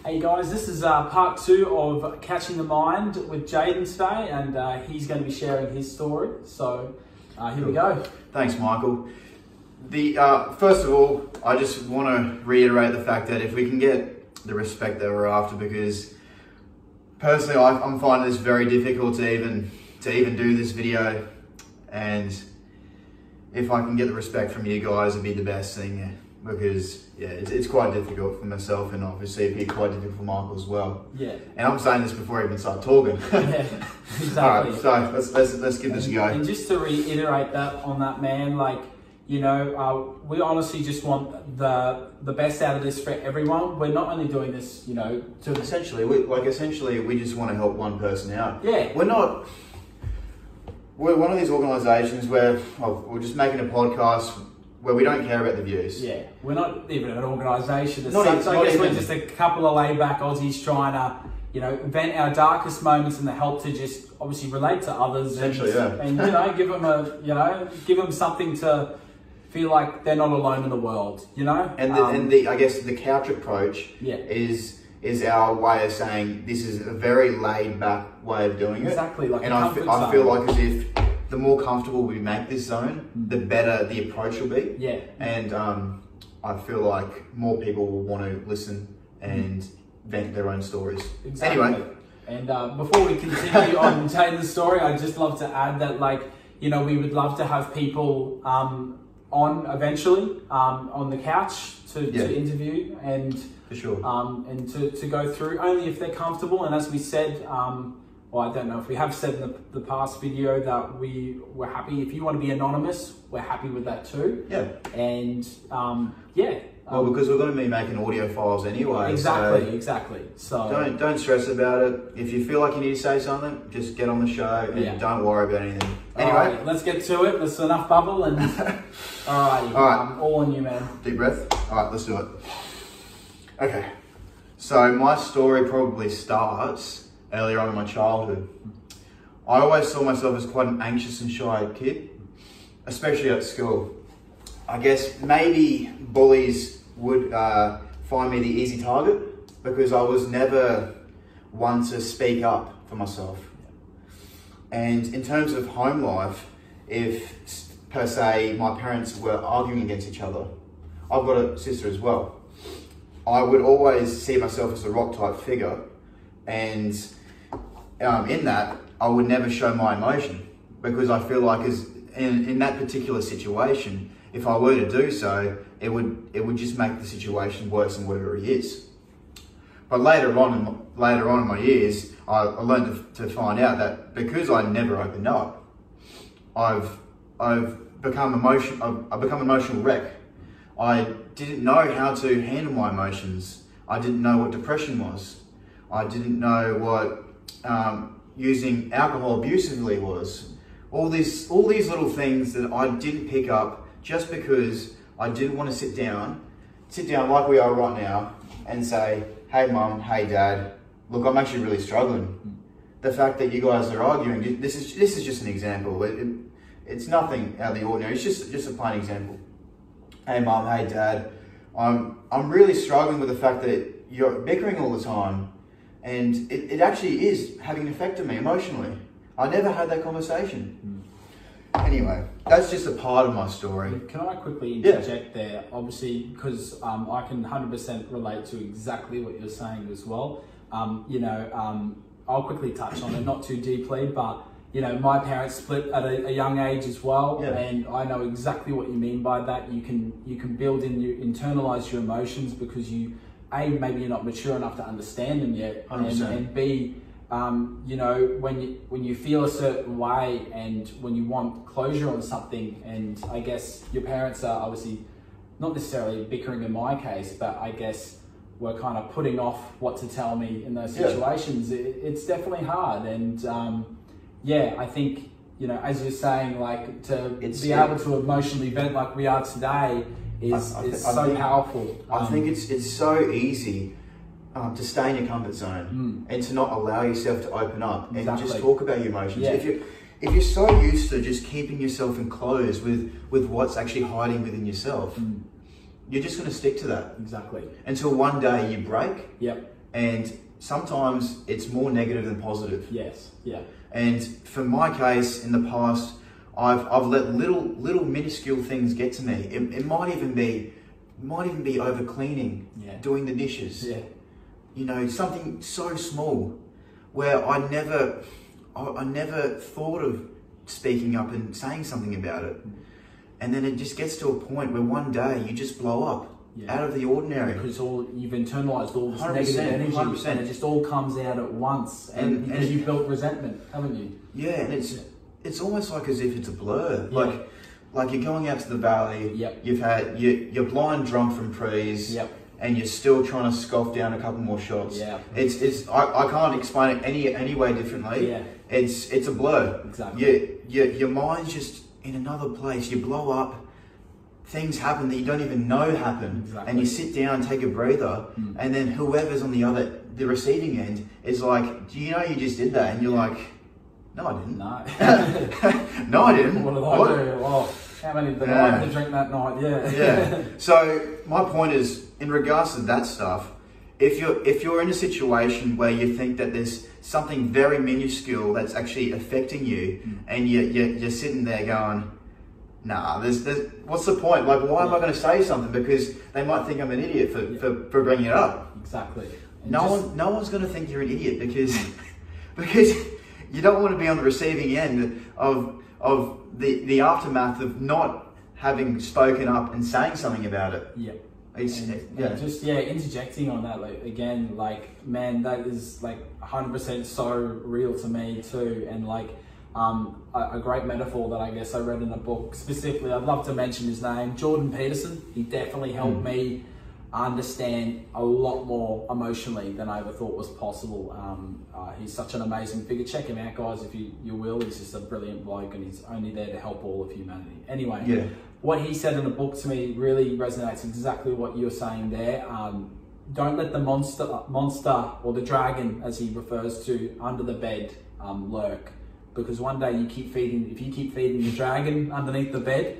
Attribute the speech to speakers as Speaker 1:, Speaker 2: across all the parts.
Speaker 1: Hey guys, this is part 2 of Catching the Mind with Jayden today, and he's going to be sharing his story. So here we go.
Speaker 2: Thanks, Michael. First of all, I just want to reiterate the fact that if we can get the respect that we're after, because personally I'm finding this very difficult to even do this video, and if I can get the respect from you guys, it'd be the best thing. Because yeah, it's quite difficult for myself, and obviously it'd be quite difficult for Michael as well.
Speaker 1: Yeah.
Speaker 2: And I'm saying this before I even start talking.
Speaker 1: Yeah, exactly.
Speaker 2: All right, so let's give this a go.
Speaker 1: And just to reiterate that on that, man, like, you know, we honestly just want the best out of this for everyone. We're not only doing this, you know, to
Speaker 2: Essentially, we just want to help one person out.
Speaker 1: Yeah.
Speaker 2: We're one of these organisations where we're just making a podcast where we don't care about the views.
Speaker 1: Yeah, we're not even an organisation as
Speaker 2: Not
Speaker 1: such.
Speaker 2: even-
Speaker 1: I
Speaker 2: not
Speaker 1: guess we're
Speaker 2: even.
Speaker 1: just a couple of laid-back Aussies trying to, you know, vent our darkest moments and the help to just obviously relate to others.
Speaker 2: Essentially, yeah.
Speaker 1: And you know, give them something to feel like they're not alone in the world. You know.
Speaker 2: And I guess the couch approach is our way of saying this is a very laid-back way of doing it.
Speaker 1: Exactly, like
Speaker 2: and
Speaker 1: a
Speaker 2: I
Speaker 1: comfort
Speaker 2: feel
Speaker 1: zone.
Speaker 2: like as if the more comfortable we make this zone, the better the approach will be.
Speaker 1: Yeah.
Speaker 2: And I feel like more people will want to listen and vent their own stories.
Speaker 1: Exactly.
Speaker 2: Anyway.
Speaker 1: And before we continue on Jayden's story, I'd just love to add that, like, you know, we would love to have people on eventually on the couch to interview and
Speaker 2: For sure.
Speaker 1: and to go through, only if they're comfortable. And as we said, well, I don't know if we have said in the past video that we're happy. If you want to be anonymous, we're happy with that too.
Speaker 2: Yeah.
Speaker 1: And yeah.
Speaker 2: Well, because we're going to be making audio files anyway.
Speaker 1: Exactly. So
Speaker 2: don't stress about it. If you feel like you need to say something, just get on the show and don't worry about anything. Anyway,
Speaker 1: all right, let's get to it. That's enough bubble and all right, all on you, man.
Speaker 2: Deep breath. All right, let's do it. Okay. So my story probably starts earlier on in my childhood. I always saw myself as quite an anxious and shy kid, especially at school. I guess maybe bullies would find me the easy target because I was never one to speak up for myself. And in terms of home life, if per se my parents were arguing against each other, I've got a sister as well, I would always see myself as a rock type figure, and in that I would never show my emotion, because I feel like in that particular situation, if I were to do so, it would just make the situation worse than whatever it is. But later on in my years, I learned to find out that because I never opened up, I've become an emotional wreck. I didn't know how to handle my emotions. I didn't know what depression was. I didn't know what using alcohol abusively was. All these little things that I didn't pick up just because I didn't want to sit down like we are right now and say, hey mum, hey dad, look, I'm actually really struggling. The fact that you guys are arguing, this is just an example. It's nothing out of the ordinary. It's just a plain example. Hey mum, hey dad, I'm really struggling with the fact that you're bickering all the time, and it actually is having an effect on me emotionally. I never had that conversation. Anyway, that's just a part of my story.
Speaker 1: Can I quickly interject there? Obviously, because I can 100% relate to exactly what you're saying as well. You know, I'll quickly touch on it, not too deeply, but you know, my parents split at a young age as well, and I know exactly what you mean by that. You can build in, you internalize your emotions because maybe you're not mature enough to understand them yet, and B, you know, when you feel a certain way and when you want closure on something, and I guess your parents are obviously not necessarily bickering in my case, but I guess we're kind of putting off what to tell me in those situations. It's definitely hard, and yeah, I think, you know, as you're saying, like to be able to emotionally vent like we are today is so powerful.
Speaker 2: I think it's so easy to stay in your comfort zone and to not allow yourself to open up and just talk about your emotions. If you're so used to just keeping yourself enclosed with what's actually hiding within yourself, you're just going to stick to that.
Speaker 1: Exactly.
Speaker 2: Until one day you break.
Speaker 1: Yep.
Speaker 2: and sometimes it's more negative than positive.
Speaker 1: Yes, yeah.
Speaker 2: And for my case, in the past, I've let little minuscule things get to me. It might even be over cleaning, doing the dishes.
Speaker 1: Yeah.
Speaker 2: You know, something so small where I never thought of speaking up and saying something about it. And then it just gets to a point where one day you just blow up out of the ordinary.
Speaker 1: Because you've internalized all this negative energy
Speaker 2: 100%.
Speaker 1: and it just all comes out at once. And because you've built resentment, haven't you?
Speaker 2: Yeah, and it's almost like as if it's a blur. Like you're going out to the valley, you're blind drunk from prees, and you're still trying to scoff down a couple more shots.
Speaker 1: Yeah.
Speaker 2: I can't explain it any way differently.
Speaker 1: Yeah.
Speaker 2: It's a blur.
Speaker 1: Exactly.
Speaker 2: Your mind's just in another place. You blow up, things happen that you don't even know happen, and you sit down and take a breather, and then whoever's on the receiving end is like, do you know you just did that? And you're like, no, I didn't.
Speaker 1: No.
Speaker 2: No, I didn't.
Speaker 1: What did I do? Oh, how many did I have to drink that night?
Speaker 2: Yeah. So my point is, in regards to that stuff, if you're in a situation where you think that there's something very minuscule that's actually affecting you, and you're sitting there going, nah, there's what's the point? Like, why am I going to say something? Because they might think I'm an idiot for bringing it up.
Speaker 1: Exactly.
Speaker 2: No one's going to think you're an idiot because you don't want to be on the receiving end of the aftermath of not having spoken up and saying something about it.
Speaker 1: Yeah. Interjecting on that, like, again, like, man, that is like 100% so real to me too. And like, a great metaphor that I guess I read in a book specifically, I'd love to mention his name, Jordan Peterson. He definitely helped me understand a lot more emotionally than I ever thought was possible. He's such an amazing figure. Check him out, guys, if you will. He's just a brilliant bloke, and he's only there to help all of humanity. Anyway, what he said in the book to me really resonates exactly what you're saying there. Don't let the monster or the dragon, as he refers to, under the bed lurk, because one day if you keep feeding the dragon underneath the bed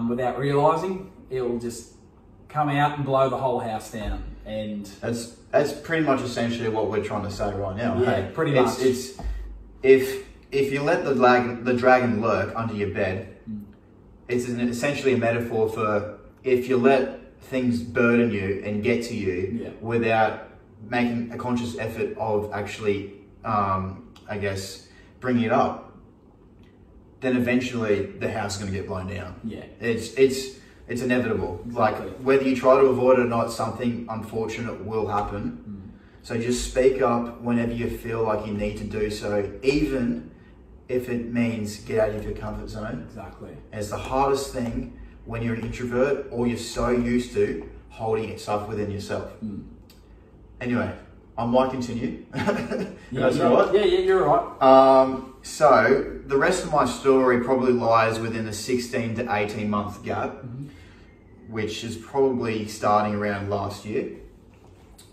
Speaker 1: without realizing, it'll just come out and blow the whole house down. And
Speaker 2: that's pretty much essentially what we're trying to say right now.
Speaker 1: Yeah,
Speaker 2: hey?
Speaker 1: Pretty much.
Speaker 2: It's if you let the dragon lurk under your bed, it's essentially a metaphor for if you let things burden you and get to you without making a conscious effort of actually, I guess, bringing it up, then eventually the house is going to get blown down.
Speaker 1: Yeah.
Speaker 2: It's inevitable.
Speaker 1: Exactly.
Speaker 2: Like, whether you try to avoid it or not, something unfortunate will happen. So just speak up whenever you feel like you need to do so, even if it means get out of your comfort zone.
Speaker 1: Exactly.
Speaker 2: And it's the hardest thing when you're an introvert or you're so used to holding stuff within yourself. Anyway, I might continue. That's right.
Speaker 1: Yeah, you're right.
Speaker 2: So the rest of my story probably lies within a 16 to 18 month gap, which is probably starting around last year.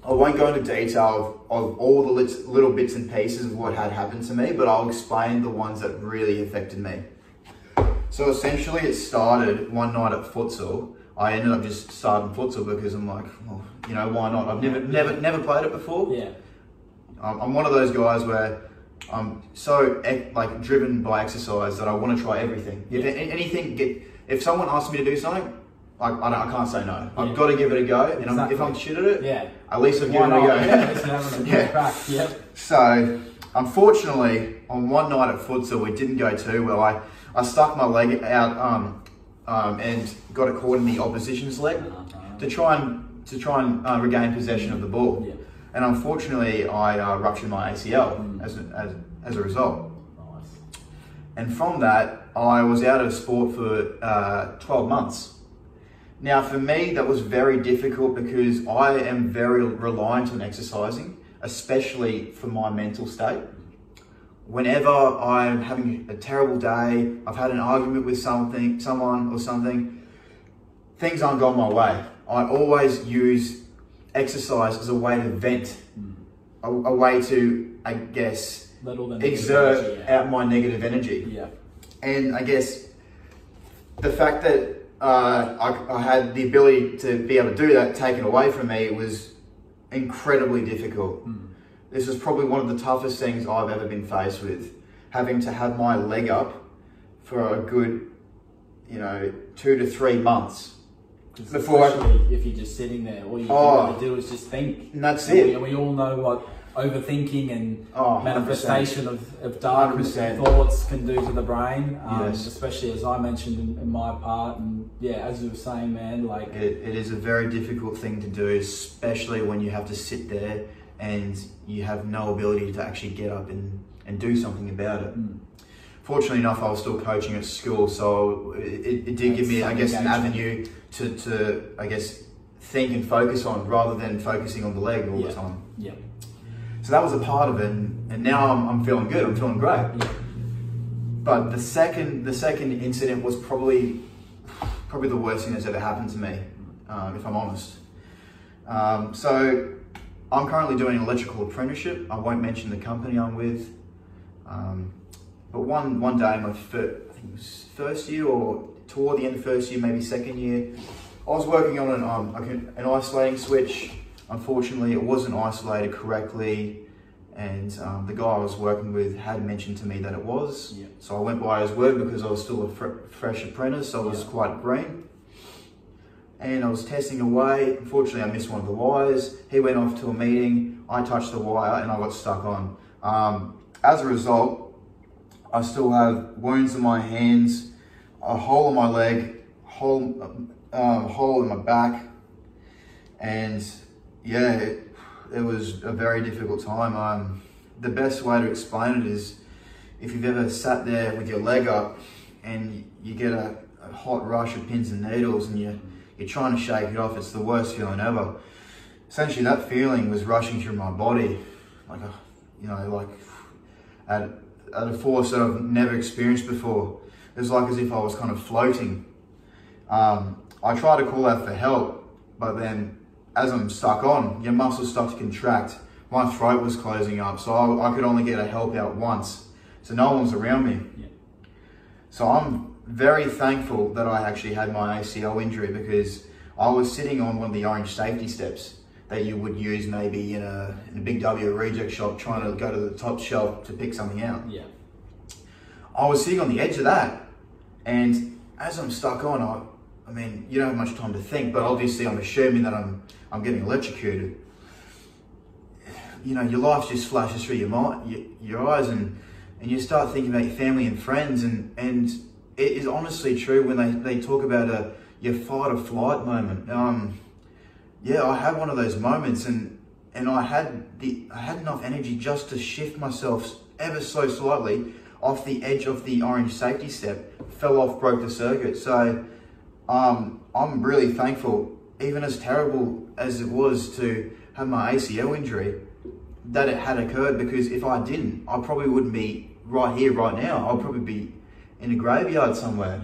Speaker 2: I won't go into detail of all the little bits and pieces of what had happened to me, but I'll explain the ones that really affected me. So essentially it started one night at futsal. I ended up just starting futsal because I'm like, well, you know, why not? I've never played it before.
Speaker 1: Yeah.
Speaker 2: I'm one of those guys where I'm so like driven by exercise that I want to try everything. If someone asks me to do something, I can't say no. I've got to give it a go, and if I'm shit at it, at least I've given it a go.
Speaker 1: At least having a crack. Yep.
Speaker 2: So, unfortunately, on one night at futsal, it didn't go too well. I stuck my leg out and got it caught in the opposition's leg to try and regain possession of the ball. Yeah. And unfortunately, I ruptured my ACL as a result.
Speaker 1: Nice.
Speaker 2: And from that, I was out of sport for 12 months. Now, for me, that was very difficult because I am very reliant on exercising, especially for my mental state. Whenever I'm having a terrible day, I've had an argument with someone or something, things aren't going my way. I always use exercise as a way to vent, a way to, I guess, exert out my negative energy.
Speaker 1: Yeah.
Speaker 2: And I guess the fact that I had the ability to be able to do that taken away from me, it incredibly difficult. This is probably one of the toughest things I've ever been faced with, having to have my leg up for a good, 2 to 3 months.
Speaker 1: Especially if you're just sitting there, all you got to do is just think.
Speaker 2: And that's it.
Speaker 1: And we all know what overthinking and
Speaker 2: 100%.
Speaker 1: manifestation of dark
Speaker 2: 100%.
Speaker 1: thoughts can do to the brain.
Speaker 2: Yes.
Speaker 1: Especially as I mentioned in my part, and yeah, as you were saying, man, like
Speaker 2: it is a very difficult thing to do, especially when you have to sit there and you have no ability to actually get up and do something about it. Fortunately enough, I was still coaching at school, so it did give me, I guess, an avenue to I guess, think and focus on, rather than focusing on the leg all the time.
Speaker 1: Yeah.
Speaker 2: So that was a part of it, and now I'm feeling good. I'm feeling great.
Speaker 1: Yeah.
Speaker 2: But the second incident was probably the worst thing that's ever happened to me, if I'm honest. So I'm currently doing an electrical apprenticeship. I won't mention the company I'm with. But one day, I think it was first year, or toward the end of first year, maybe second year, I was working on an isolating switch. Unfortunately, it wasn't isolated correctly, and the guy I was working with had mentioned to me that it was.
Speaker 1: Yeah.
Speaker 2: So I went by his word because I was still a fresh apprentice, so I was quite green. And I was testing away. Unfortunately, I missed one of the wires. He went off to a meeting. I touched the wire and I got stuck on. As a result, I still have wounds in my hands, a hole in my leg, hole in my back, and yeah, it was a very difficult time. The best way to explain it is, if you've ever sat there with your leg up and you get a hot rush of pins and needles and you're trying to shake it off, it's the worst feeling ever. Essentially, that feeling was rushing through my body, like at a force that I've never experienced before. It was like as if I was kind of floating. I tried to call out for help, but then as I'm stuck on, your muscles start to contract. My throat was closing up, so I could only get a help out once. So no one was around me. Yeah. So I'm very thankful that I actually had my ACL injury, because I was sitting on one of the orange safety steps that you would use maybe in a Big W reject shop, trying to go to the top shelf to pick something out.
Speaker 1: Yeah.
Speaker 2: I was sitting on the edge of that, and as I'm stuck on, I mean, you don't have much time to think, but obviously I'm assuming that I'm getting electrocuted. Your life just flashes through your mind, your eyes, and you start thinking about your family and friends, and it is honestly true when they talk about your fight or flight moment. Yeah, I had one of those moments, and I had enough energy just to shift myself ever so slightly off the edge of the orange safety step, fell off, broke the circuit. So I'm really thankful, even as terrible as it was to have my ACL injury, that it had occurred, because if I didn't, I probably wouldn't be right here, right now. I'll probably be in a graveyard somewhere,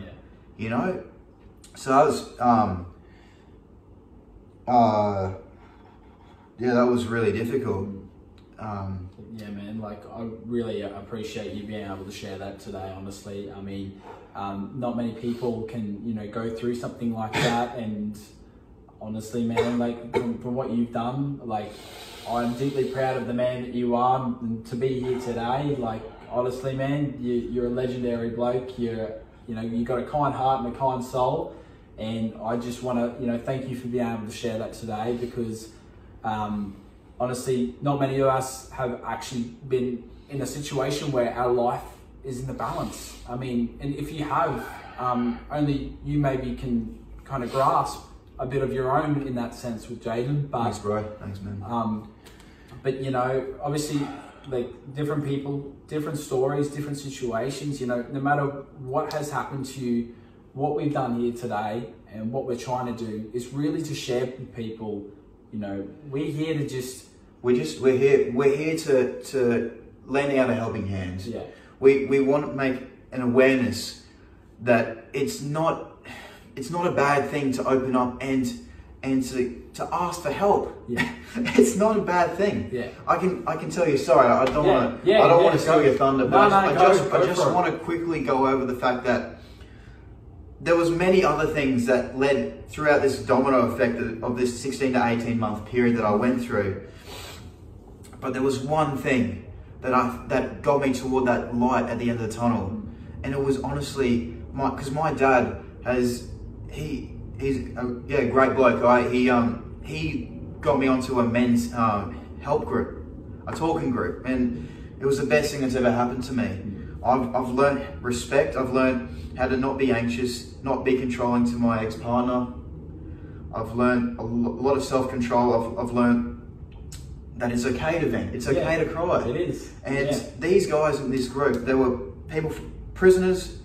Speaker 2: So I was, yeah, that was really difficult.
Speaker 1: Yeah, man, like I really appreciate you being able to share that today, honestly. I mean, not many people can, go through something like that, and honestly, man, like from what you've done, like I'm deeply proud of the man that you are, and to be here today, like honestly, man, you're a legendary bloke. You've got a kind heart and a kind soul, and I just want to, thank you for being able to share that today, because honestly, not many of us have actually been in a situation where our life is in the balance. I mean, and if you have, only you maybe can kind of grasp a bit of your own in that sense with Jayden. But,
Speaker 2: thanks, bro. Thanks, man.
Speaker 1: But obviously, like different people, different stories, different situations. No matter what has happened to you, what we've done here today and what we're trying to do is really to share with people. We're here to just.
Speaker 2: We're here to lend out a helping hand.
Speaker 1: Yeah.
Speaker 2: We want to make an awareness that it's not a bad thing to open up and to ask for help.
Speaker 1: Yeah.
Speaker 2: It's not a bad thing.
Speaker 1: Yeah.
Speaker 2: I can tell you. Sorry, I don't want to steal your thunder, but I just want to quickly go over the fact that there was many other things that led throughout this domino effect of this 16 to 18 month period that I went through. But there was one thing that got me toward that light at the end of the tunnel. And it was honestly, because my dad he's a great bloke, right? He got me onto a men's help group, a talking group, and it was the best thing that's ever happened to me. I've learned respect. I've learned how to not be anxious, not be controlling to my ex-partner. I've learned a lot of self-control. I've learned that it's okay to vent. It's okay to cry.
Speaker 1: It is.
Speaker 2: And these guys in this group, they were people, prisoners.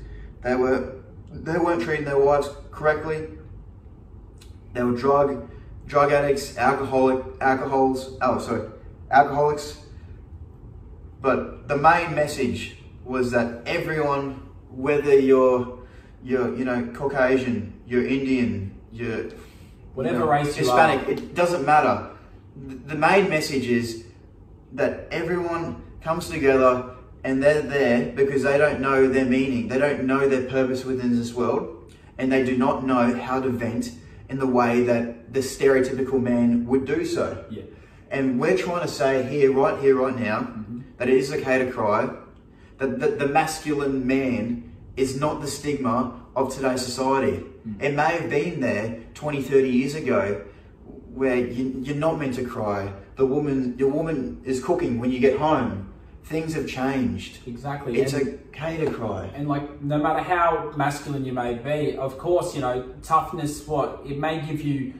Speaker 2: They weren't treating their wives correctly. They were drug addicts, alcoholics. But the main message was that everyone, whether you're Caucasian, you're Indian, you're
Speaker 1: whatever race you
Speaker 2: Hispanic,
Speaker 1: are,
Speaker 2: it doesn't matter. The main message is that everyone comes together and they're there because they don't know their meaning. They don't know their purpose within this world, and they do not know how to vent in the way that the stereotypical man would do so.
Speaker 1: Yeah.
Speaker 2: And we're trying to say right now, that it is okay to cry, that the masculine man is not the stigma of today's society. It may have been there 20, 30 years ago, where you're not meant to cry. Your woman is cooking when you get home. Things have changed.
Speaker 1: Exactly.
Speaker 2: It's okay to cry.
Speaker 1: And like, no matter how masculine you may be, of course, toughness, it may give you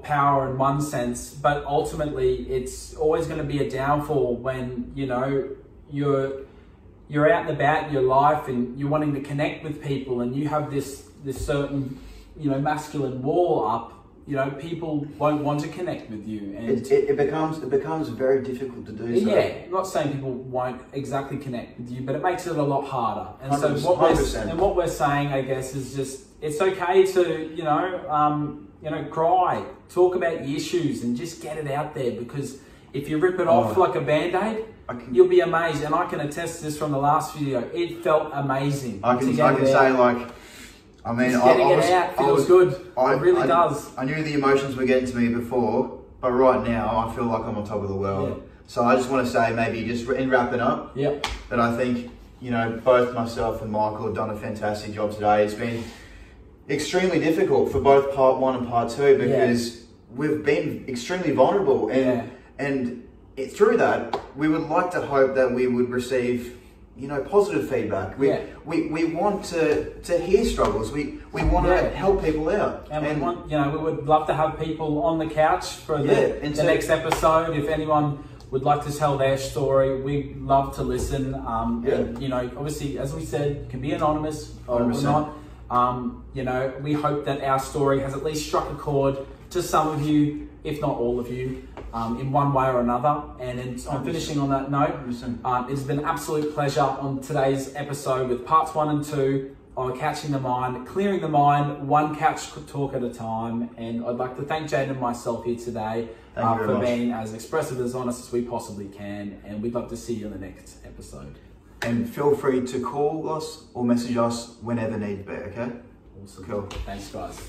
Speaker 1: power in one sense, but ultimately it's always going to be a downfall when, you're out and about in your life and you're wanting to connect with people and you have this certain, masculine wall up. People won't want to connect with you, and
Speaker 2: it becomes very difficult to do so.
Speaker 1: Yeah, I'm not saying people won't exactly connect with you, but it makes it a lot harder. And
Speaker 2: 100%.
Speaker 1: so what we're saying, I guess, is just it's okay to cry, talk about your issues, and just get it out there. Because if you rip it off like a Band-Aid, you'll be amazed. And I can attest this from the last video. It felt amazing.
Speaker 2: I can say
Speaker 1: getting it out feels good. It really does.
Speaker 2: I knew the emotions were getting to me before, but right now I feel like I'm on top of the world. Yeah. So I just want to say, maybe just in wrapping up, that I think, both myself and Michael have done a fantastic job today. It's been extremely difficult for both part one and part two because we've been extremely vulnerable, and through that, we would like to hope that we would receive positive feedback. We want to hear struggles. We want to help people out.
Speaker 1: And we want, we would love to have people on the couch for the next episode. If anyone would like to tell their story, we'd love to listen. And, obviously, as we said, it can be anonymous or not. We hope that our story has at least struck a chord to some of you, if not all of you, in one way or another. And I'm finishing on that note. It's been an absolute pleasure on today's episode with parts 1 and 2 on catching the mind, clearing the mind, one couch talk at a time. And I'd like to thank Jayden and myself here today for being as expressive, as honest as we possibly can. And we'd love to see you in the next episode.
Speaker 2: And feel free to call us or message us whenever need be, okay?
Speaker 1: Awesome.
Speaker 2: Cool.
Speaker 1: Thanks, guys.